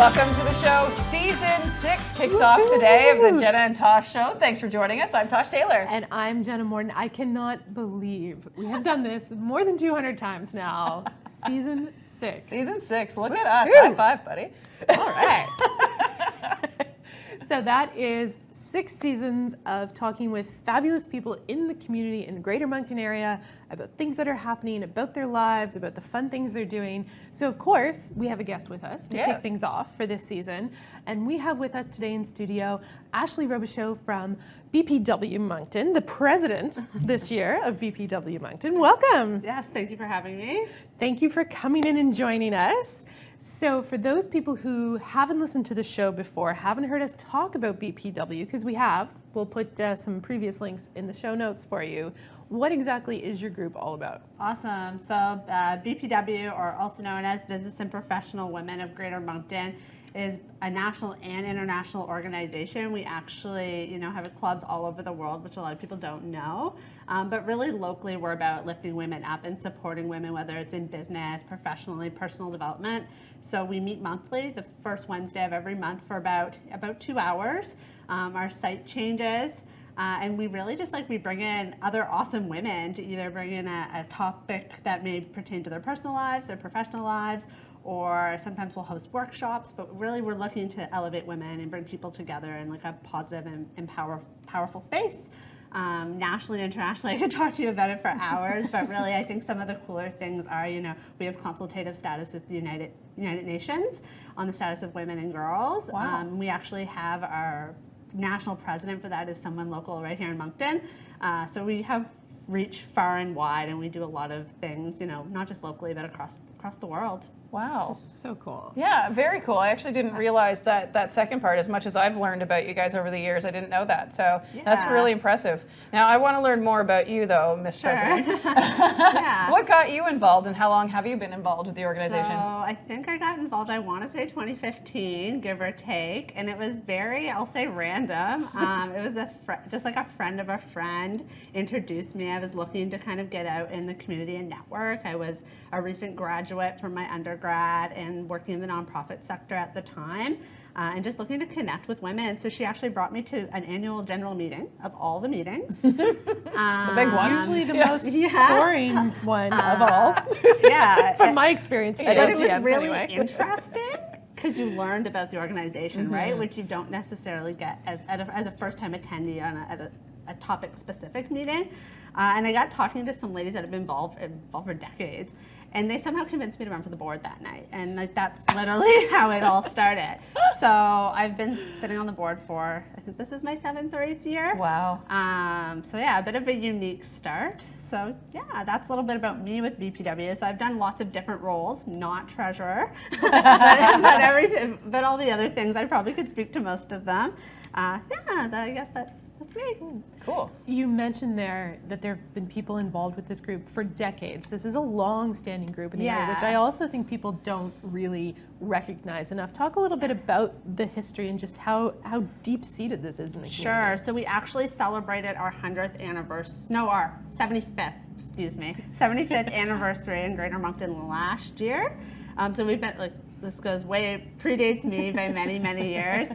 Welcome to the show. Season 6 kicks off today of the Jenna and Tosh show. Thanks for joining us. I'm Tosh Taylor. And I'm Jenna Morton. I cannot believe we have done this more than 200 times now. Season 6. Season 6. Look at us. High five, buddy. All right. So that is 6 seasons of talking with fabulous people in the community in the greater Moncton area about things that are happening, about their lives, about the fun things they're doing. So of course, we have a guest with us to kick things off for this season. And we have with us today in studio, Ashley Robichaud from BPW Moncton, the president this year of BPW Moncton. Welcome. Yes, thank you for having me. Thank you for coming in and joining us. So for those people who haven't listened to the show before, haven't heard us talk about BPW, because we have, we'll put some previous links in the show notes for you. What exactly is your group all about? Awesome. So BPW, or also known as Business and Professional Women of Greater Moncton, is a national and international organization. We actually, have clubs all over the world, which a lot of people don't know. But really locally, we're about lifting women up and supporting women, whether it's in business, professionally, personal development. So we meet monthly, the first Wednesday of every month for about 2 hours. Our site changes. And we really just we bring in other awesome women to either bring in a topic that may pertain to their personal lives, their professional lives, or sometimes we'll host workshops, but really we're looking to elevate women and bring people together in a positive and powerful space. Nationally and internationally, I could talk to you about it for hours, but really I think some of the cooler things are, we have consultative status with the United Nations on the status of women and girls. Wow. We actually have our national president for that is someone local right here in Moncton. So we have reach far and wide, and we do a lot of things, not just locally, but across the world. Wow. Just so cool. Yeah, very cool. I actually didn't realize that second part. As much as I've learned about you guys over the years, I didn't know that. So that's really impressive. Now, I want to learn more about you, though, Miss President. Yeah. What got you involved, and how long have you been involved with the organization? So I think I got involved, I want to say 2015, give or take, and it was very, I'll say, random. It was just like a friend of a friend introduced me. I was looking to kind of get out in the community and network. I was a recent graduate from my undergrad and working in the nonprofit sector at the time, and just looking to connect with women. So she actually brought me to an annual general meeting of all the meetings. The big one. Usually the most boring one of all. Yeah. From my experience at But it LGMs was really anyway. interesting because you learned about the organization, right? Which you don't necessarily get as a first-time attendee at a topic-specific meeting. And I got talking to some ladies that have been involved for decades. And they somehow convinced me to run for the board that night. And that's literally how it all started. So I've been sitting on the board for, I think this is my 7th or 8th year. Wow. So yeah, a bit of a unique start. So yeah, that's a little bit about me with BPW. So I've done lots of different roles, not treasurer, but everything, but all the other things, I probably could speak to most of them. I guess that's me. Cool. You mentioned there that there have been people involved with this group for decades. This is a long-standing group in the area, which I also think people don't really recognize enough. Talk a little bit about the history and just how deep-seated this is in the community. Sure. So we actually celebrated our 100th anniversary, no, our 75th, 75th anniversary in Greater Moncton last year. So we've been this predates me by many, many years.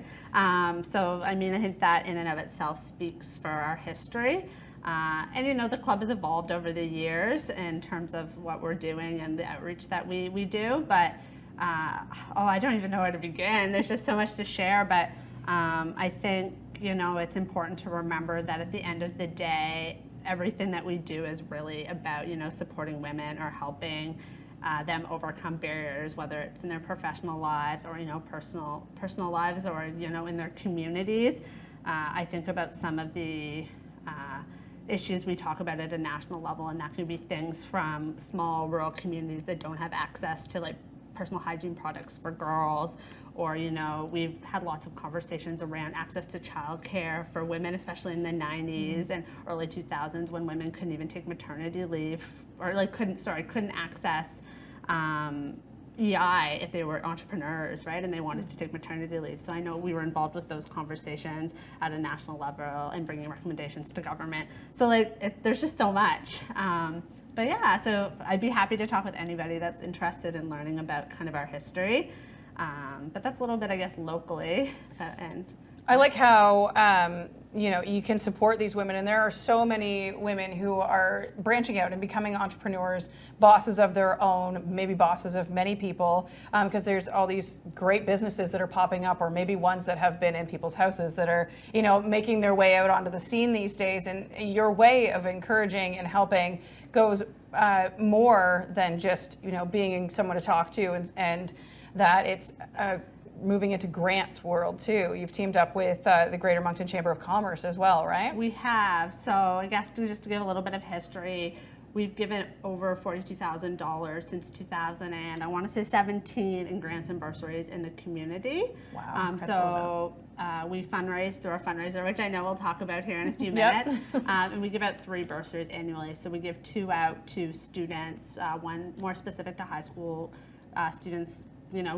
So, I think that in and of itself speaks for our history. And, the club has evolved over the years in terms of what we're doing and the outreach that we do. But, I don't even know where to begin. There's just so much to share. But I think, it's important to remember that at the end of the day, everything that we do is really about, supporting women or helping them overcome barriers, whether it's in their professional lives or personal lives or in their communities. I think about some of the issues we talk about at a national level, and that can be things from small rural communities that don't have access to personal hygiene products for girls, or we've had lots of conversations around access to childcare for women, especially in the 90s and early 2000s when women couldn't even take maternity leave or couldn't access EI if they were entrepreneurs, right? And they wanted to take maternity leave. So I know we were involved with those conversations at a national level and bringing recommendations to government. So there's just so much. But yeah, so I'd be happy to talk with anybody that's interested in learning about kind of our history. But that's a little bit, I guess, locally. And I like how you can support these women, and there are so many women who are branching out and becoming entrepreneurs, bosses of their own, maybe bosses of many people, because there's all these great businesses that are popping up, or maybe ones that have been in people's houses that are making their way out onto the scene these days. And your way of encouraging and helping goes more than just being someone to talk to, and that it's moving into grants world too. You've teamed up with the Greater Moncton Chamber of Commerce as well, right? We have. So I guess just to give a little bit of history, we've given over $42,000 since 2000, and I want to say 17 in grants and bursaries in the community. Wow. We fundraise through our fundraiser, which I know we'll talk about here in a few minutes. And we give out 3 bursaries annually. So we give 2 out to students, one more specific to high school students,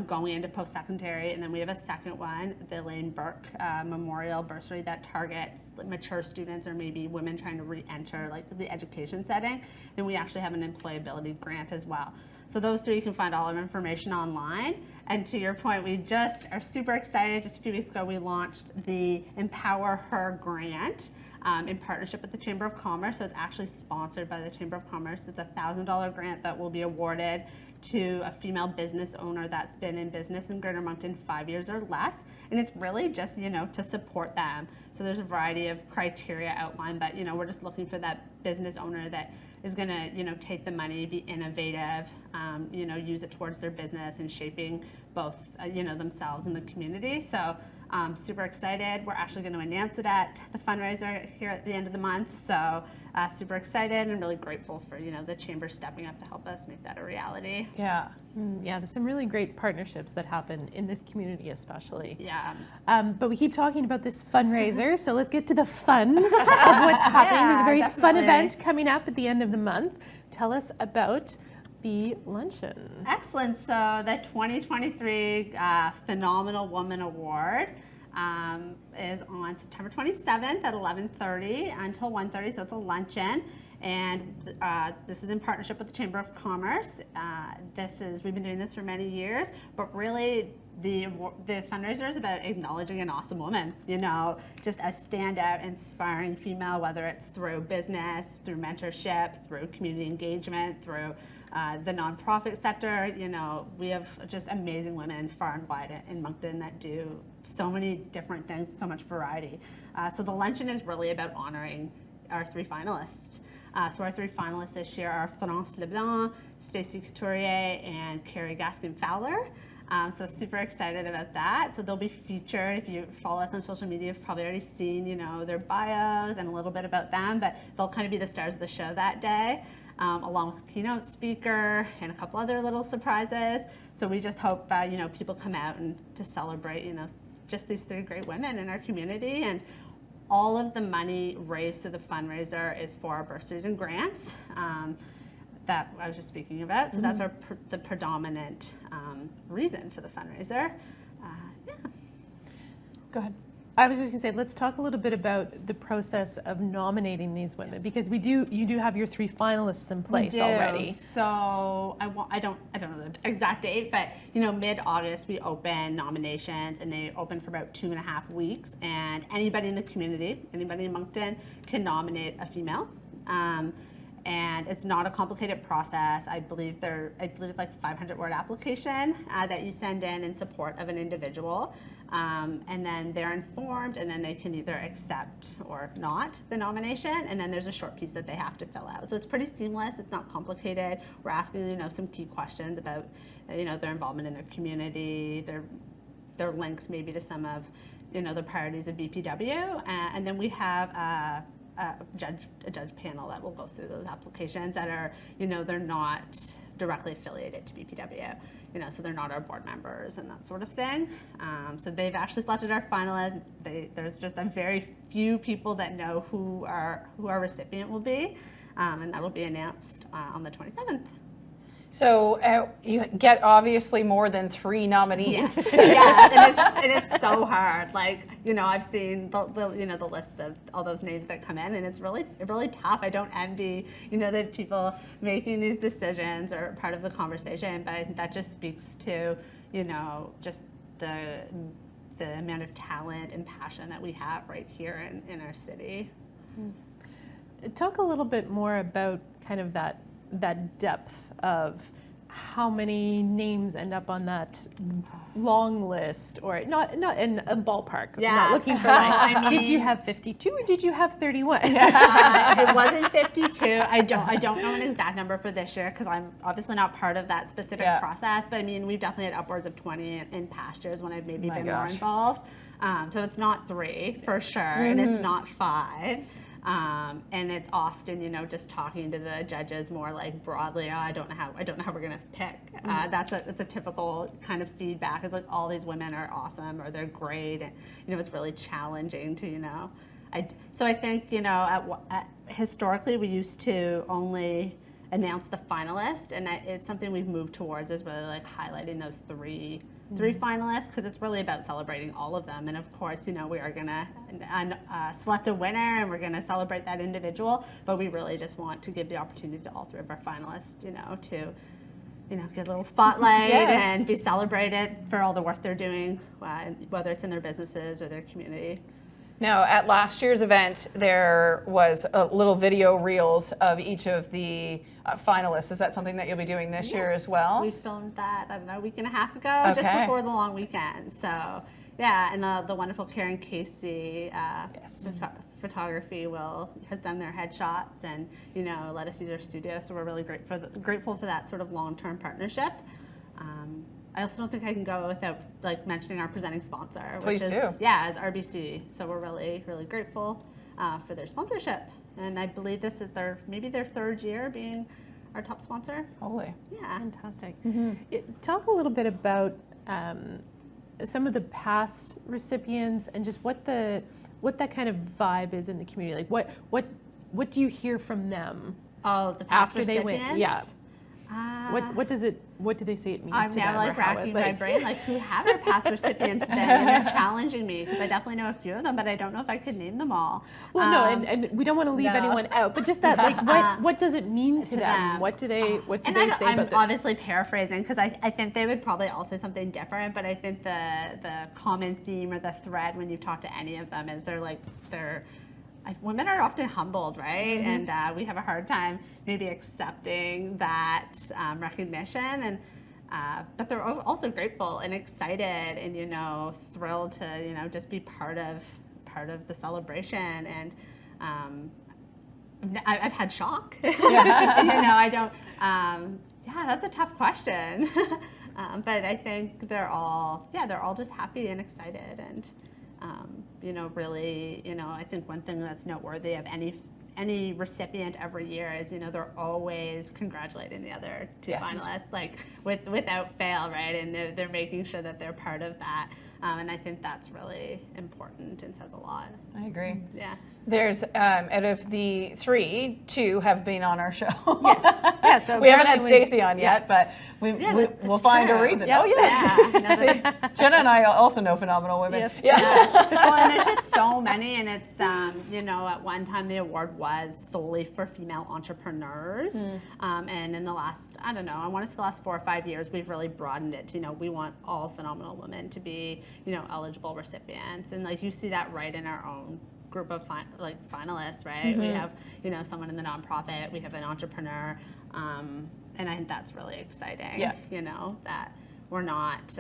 going into post-secondary, and then we have a second one, the Lane Burke Memorial Bursary, that targets mature students or maybe women trying to re-enter the education setting. And we actually have an employability grant as well. So those 3, you can find all of information online. And to your point, we just are super excited. Just a few weeks ago, we launched the Empower Her grant in partnership with the Chamber of Commerce. So it's actually sponsored by the Chamber of Commerce. It's a $1,000 grant that will be awarded to a female business owner that's been in business in Greater Moncton 5 years or less. And it's really just, to support them. So there's a variety of criteria outlined, but, we're just looking for that business owner that is going to, take the money, be innovative, use it towards their business and shaping both, themselves and the community. So super excited. We're actually going to announce it at the fundraiser here at the end of the month. So super excited and really grateful for, the chamber stepping up to help us make that a reality. Yeah. Yeah, there's some really great partnerships that happen in this community especially. Yeah. But we keep talking about this fundraiser, so let's get to the fun of what's happening. There's a very fun event coming up at the end of the month. Tell us about the luncheon. Excellent. So the 2023 Phenomenal Woman Award is on September 27th at 11:30 until 1:30. So it's a luncheon, and this is in partnership with the Chamber of Commerce. We've been doing this for many years, but really the fundraiser is about acknowledging an awesome woman. Just a standout, inspiring female, whether it's through business, through mentorship, through community engagement, through the nonprofit sector. We have just amazing women far and wide in Moncton that do so many different things, so much variety. So the luncheon is really about honoring our 3 finalists. So our 3 finalists this year are France Leblanc, Stacey Couturier, and Carrie Gaskin-Fowler. So super excited about that. So they'll be featured. If you follow us on social media, you've probably already seen, their bios and a little bit about them, but they'll kind of be the stars of the show that day, along with a keynote speaker and a couple other little surprises. So we just hope, people come out and to celebrate, just these 3 great women in our community. And all of the money raised through the fundraiser is for our bursaries and grants that I was just speaking about. So that's the predominant reason for the fundraiser. Yeah. Go ahead. I was just going to say, let's talk a little bit about the process of nominating these women, because you do have your 3 finalists in place already. So I don't know the exact date, but mid-August we open nominations, and they open for about 2.5 weeks. And anybody in the community, anybody in Moncton, can nominate a female. And it's not a complicated process. I believe it's like 500-word application that you send in support of an individual. And then they're informed, and then they can either accept or not the nomination, and then there's a short piece that they have to fill out. So it's pretty seamless. It's not complicated. We're asking some key questions about their involvement in their community, their links maybe to some of the priorities of BPW, and then we have a judge panel that will go through those applications that are they're not directly affiliated to BPW. So they're not our board members and that sort of thing. So they've actually selected our finalists. There's just a very few people that know who our recipient will be, and that'll be announced on the 27th. So you get obviously more than 3 nominees. Yes, yeah, and it's so hard. Like I've seen the list of all those names that come in, and it's really tough. I don't envy the people making these decisions or part of the conversation, but that just speaks to you know, just the amount of talent and passion that we have right here in our city. Talk a little bit more about kind of that depth of how many names end up on that long list, or not in a ballpark. Yeah. I'm not looking for like, I mean, did you have 52 or did you have 31? it wasn't 52. I don't know an exact number for this year because I'm obviously not part of that specific process. But I mean, we've definitely had upwards of 20 in past years when I've maybe been more involved. So it's not 3 for sure, and it's not 5. And it's often, you know, just talking to the judges more like broadly. I don't know how we're gonna pick. That's a typical kind of feedback. It's like all these women are awesome or they're great, and you know it's really challenging to, you know. So I think, you know, historically we used to only announce the finalist, and it's something we've moved towards is really like highlighting those three finalists, because it's really about celebrating all of them. And of course, you know, we are gonna select a winner and we're gonna celebrate that individual, but we really just want to give the opportunity to all 3 of our finalists, you know, to, you know, get a little spotlight and be celebrated for all the work they're doing, whether it's in their businesses or their community. Now, at last year's event, there was a little video reels of each of the finalists. Is that something that you'll be doing this year as well? We filmed that, I don't know, a week and a half ago, just before the long weekend. So, yeah, and the wonderful Karen Casey photography has done their headshots and, you know, let us use their studio. So we're really grateful for that sort of long-term partnership. I also don't think I can go without like mentioning our presenting sponsor, which is RBC. So we're really, really grateful for their sponsorship, and I believe this is maybe their 3rd year being our top sponsor. Holy, yeah, fantastic. Talk a little bit about some of the past recipients and just what that kind of vibe is in the community. Like what do you hear from them? Oh, the past after recipients? they win? Yeah. What do they say it means I'm to now them? like racking my brain, like who have our past recipients been? And they're challenging me because I definitely know a few of them, but I don't know if I could name them all. Well, no, and we don't want to leave anyone out, but just that, like, what does it mean to them? What do they say about it? I'm obviously paraphrasing because I think they would probably all say something different, but I think the common theme or the thread when you talk to any of them is women are often humbled, right? And we have a hard time maybe accepting that recognition, and but they're also grateful and excited and, you know, thrilled to, you know, just be part of the celebration. And I've had shock. You know, I don't. That's a tough question. But I think they're all just happy and excited, and you know, really, you know, I think one thing that's noteworthy of any recipient every year is, you know, they're always congratulating the other 2 finalists, like without fail, right? And they're making sure that they're part of that. And I think that's really important and says a lot. I agree. Yeah. There's, out of the 3, 2 have been on our show. Yes. Yeah, so we haven't had Stacey on yet, but we'll find a reason. Yep. Oh, yes. See, Jenna and I also know phenomenal women. Yes. Yeah. Well, and there's just so many, and it's, you know, at one time the award was solely for female entrepreneurs. And in the last, I don't know, I want to say the last 4 or 5 years, we've really broadened it to, you know, we want all phenomenal women to be, you know, eligible recipients. And like you see that right in our own group of finalists, right? We have, you know, someone in the nonprofit, we have an entrepreneur, and I think that's really exciting. Yeah. You know, that we're not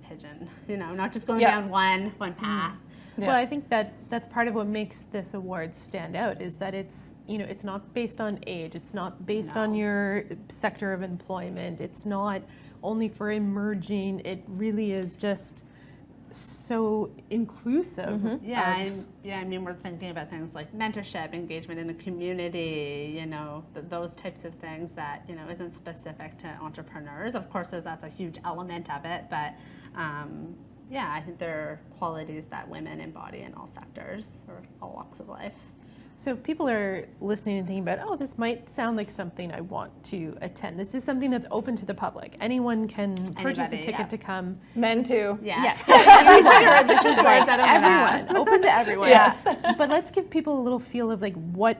pigeon, you know, not just going down one path. Well, I think that's part of what makes this award stand out is that it's, you know, it's not based on age, it's not based on your sector of employment, it's not only for emerging, it really is just so inclusive. I mean, we're thinking about things like mentorship, engagement in the community, you know, those types of things that, you know, isn't specific to entrepreneurs. Of course, that's a huge element of it, but I think there are qualities that women embody in all sectors or all walks of life. So if people are listening and thinking about, oh, this might sound like something I want to attend. This is something that's open to the public. Anyone can purchase a ticket to come. Men too. Yes. Everyone. Open to everyone. Yes. But let's give people a little feel of like what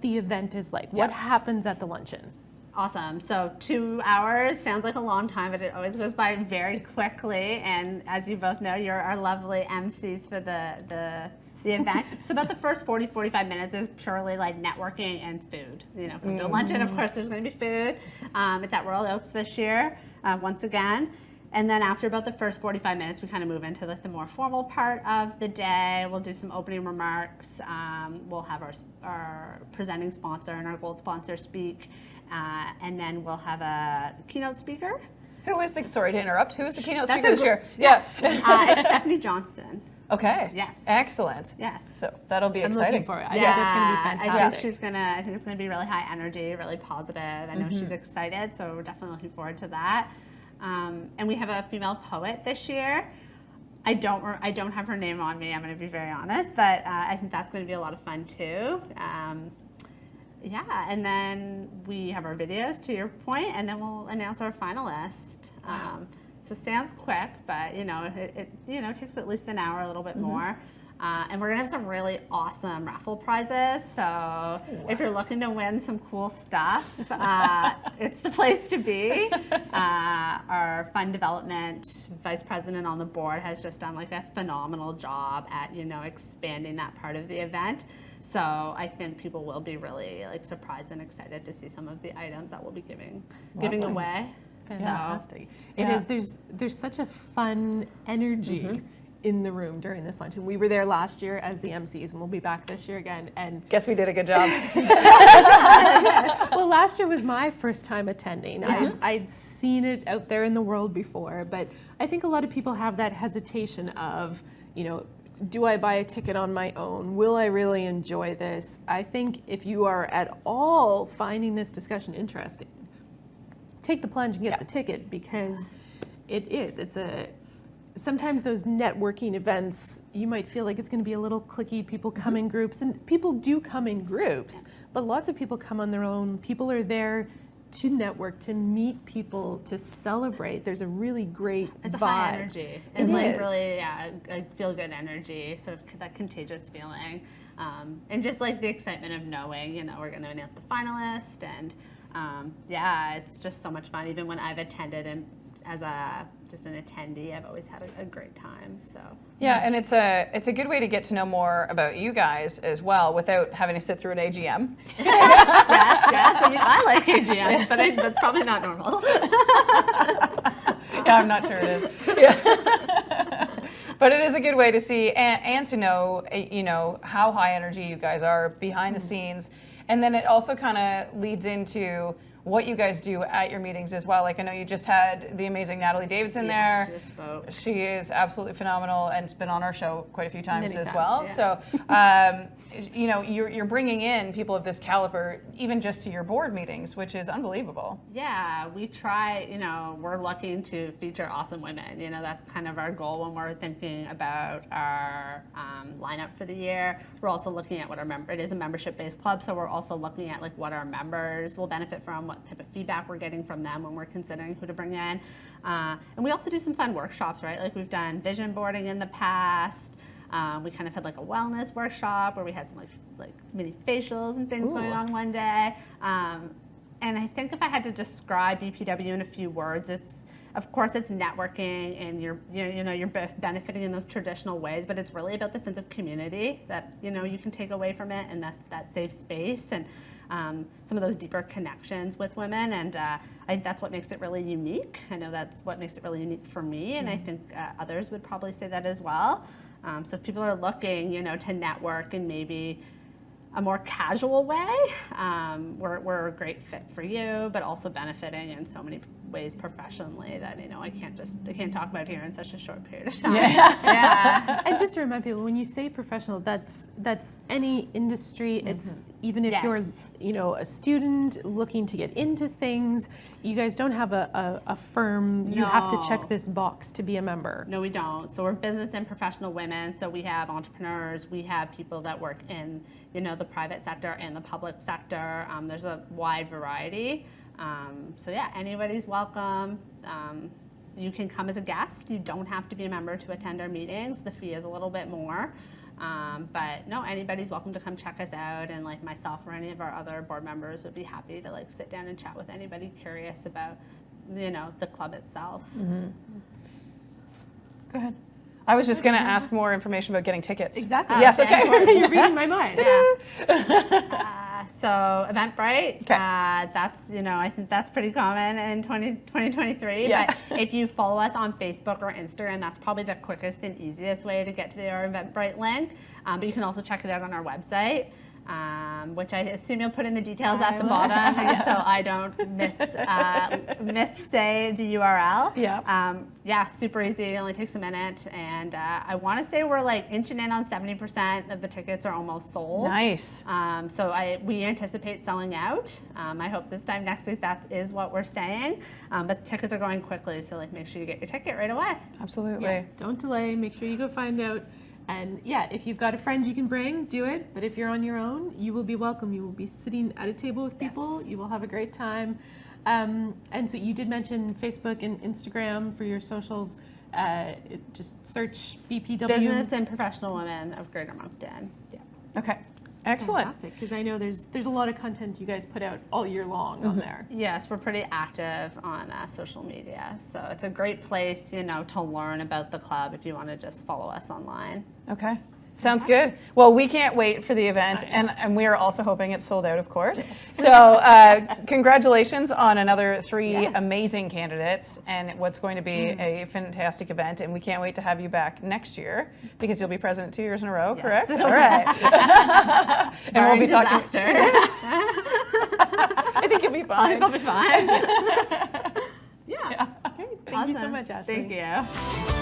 the event is like. What happens at the luncheon? Awesome. So 2 hours sounds like a long time, but it always goes by very quickly. And as you both know, you're our lovely MCs for the event. So about the first 40, 45 minutes is purely like networking and food. Come to a luncheon, of course, there's going to be food. It's at Royal Oaks this year, once again. And then after about the first 45 minutes, we kind of move into like the more formal part of the day. We'll do some opening remarks. We'll have our presenting sponsor and our gold sponsor speak. And then we'll have a keynote speaker. Sorry to interrupt, who is the keynote That's speaker this year? Yeah. It's Stephanie Johnston. Okay. Yes. Excellent. Yes. So that'll be I'm exciting. looking for it. I think it's going to be fantastic. I think it's going to be really high energy, really positive. I know she's excited, so we're definitely looking forward to that. And we have a female poet this year. I don't have her name on me, I'm going to be very honest, but I think that's going to be a lot of fun too. And then we have our videos, to your point, and then we'll announce our finalist. So sounds quick, but it takes at least an hour, a little bit more. And we're gonna have some really awesome raffle prizes. So if you're looking to win some cool stuff, it's the place to be. Our fund development vice president on the board has just done like a phenomenal job at expanding that part of the event. So I think people will be really like surprised and excited to see some of the items that we'll be giving away. Fantastic. It is. There's such a fun energy in the room during this luncheon. We were there last year as the MCs, and we'll be back this year again. And guess we did a good job. well, last year was my first time attending. I'd seen it out there in the world before, but I think a lot of people have that hesitation of, do I buy a ticket on my own? Will I really enjoy this? I think if you are at all finding this discussion interesting, take the plunge and get the ticket, because sometimes those networking events, you might feel like it's going to be a little cliquey, people come in groups, and people do come in groups, but lots of people come on their own. People are there to network, to meet people, to celebrate. There's a really great It's vibe. a high energy. And really, feel good energy, sort of that contagious feeling. And just like the excitement of knowing, we're going to announce the finalist, and it's just so much fun. Even when I've attended and as just an attendee, I've always had a great time. So and it's a good way to get to know more about you guys as well without having to sit through an AGM. yes. I mean, I like AGMs, but that's probably not normal. I'm not sure it is. Yeah. But it is a good way to see and to know, how high energy you guys are behind the scenes. And then it also kind of leads into what you guys do at your meetings as well. Like, I know you just had the amazing Natalie Davidson there. She just spoke. She is absolutely phenomenal and has been on our show quite a few times Many as times, well. yeah. So, you're bringing in people of this caliber, even just to your board meetings, which is unbelievable. Yeah, we try, we're looking to feature awesome women. That's kind of our goal when we're thinking about our lineup for the year. We're also looking at what it is a membership-based club, so we're also looking at like what our members will benefit from, what type of feedback we're getting from them when we're considering who to bring in. And we also do some fun workshops, right? Like we've done vision boarding in the past. We kind of had like a wellness workshop where we had some like mini facials and things going on one day. And I think if I had to describe BPW in a few words, of course it's networking and you're benefiting in those traditional ways, but it's really about the sense of community that you can take away from it, and that's that safe space and some of those deeper connections with women, and I think that's what makes it really unique. I know that's what makes it really unique for me, and I think others would probably say that as well. So if people are looking, to network in maybe a more casual way, we're a great fit for you, but also benefiting in so many ways professionally that I can't talk about here in such a short period of time. Yeah. And just to remind people, when you say professional, that's any industry. It's even if you're a student looking to get into things. You guys don't have a firm. You have to check this box to be a member. No, we don't. So we're business and professional women. So we have entrepreneurs. We have people that work in the private sector and the public sector. There's a wide variety. So anybody's welcome. You can come as a guest. You don't have to be a member to attend our meetings. The fee is a little bit more. But no, anybody's welcome to come check us out, and like myself or any of our other board members would be happy to like sit down and chat with anybody curious about, you know, the club itself. Go ahead. I was just going to ask more information about getting tickets. Exactly. Yes, okay. You're reading my mind. So Eventbrite, that's, you know, I think that's pretty common in 2023. Yeah. But if you follow us on Facebook or Instagram, that's probably the quickest and easiest way to get to our Eventbrite link. But you can also check it out on our website, which I assume you'll put in the details at the bottom, so I don't missay the URL. Yeah. Super easy. It only takes a minute, and I want to say we're like inching in on 70% of the tickets are almost sold. Nice. So we anticipate selling out. I hope this time next week that is what we're saying. But the tickets are going quickly, so like make sure you get your ticket right away. Absolutely. Yeah, don't delay. Make sure you go find out. And yeah, if you've got a friend you can bring, do it. But if you're on your own, you will be welcome. You will be sitting at a table with people. You will have a great time. And so you did mention Facebook and Instagram for your socials. Just search BPW. Business and Professional Women of Greater Moncton. Yeah. Okay. Excellent. Fantastic, because I know there's a lot of content you guys put out all year long on there. Yes, we're pretty active on social media, so it's a great place, you know, to learn about the club if you want to just follow us online. Okay. Sounds good. Well, we can't wait for the event, and we are also hoping it's sold out, of course. So congratulations on another 3 amazing candidates and what's going to be a fantastic event, and we can't wait to have you back next year because you'll be president 2 years in a row, correct? All right. And we'll be talking. Disaster. I think you'll be fine. I'll be fine. Yeah. Great. Thank you so much, Ashley. Thank you.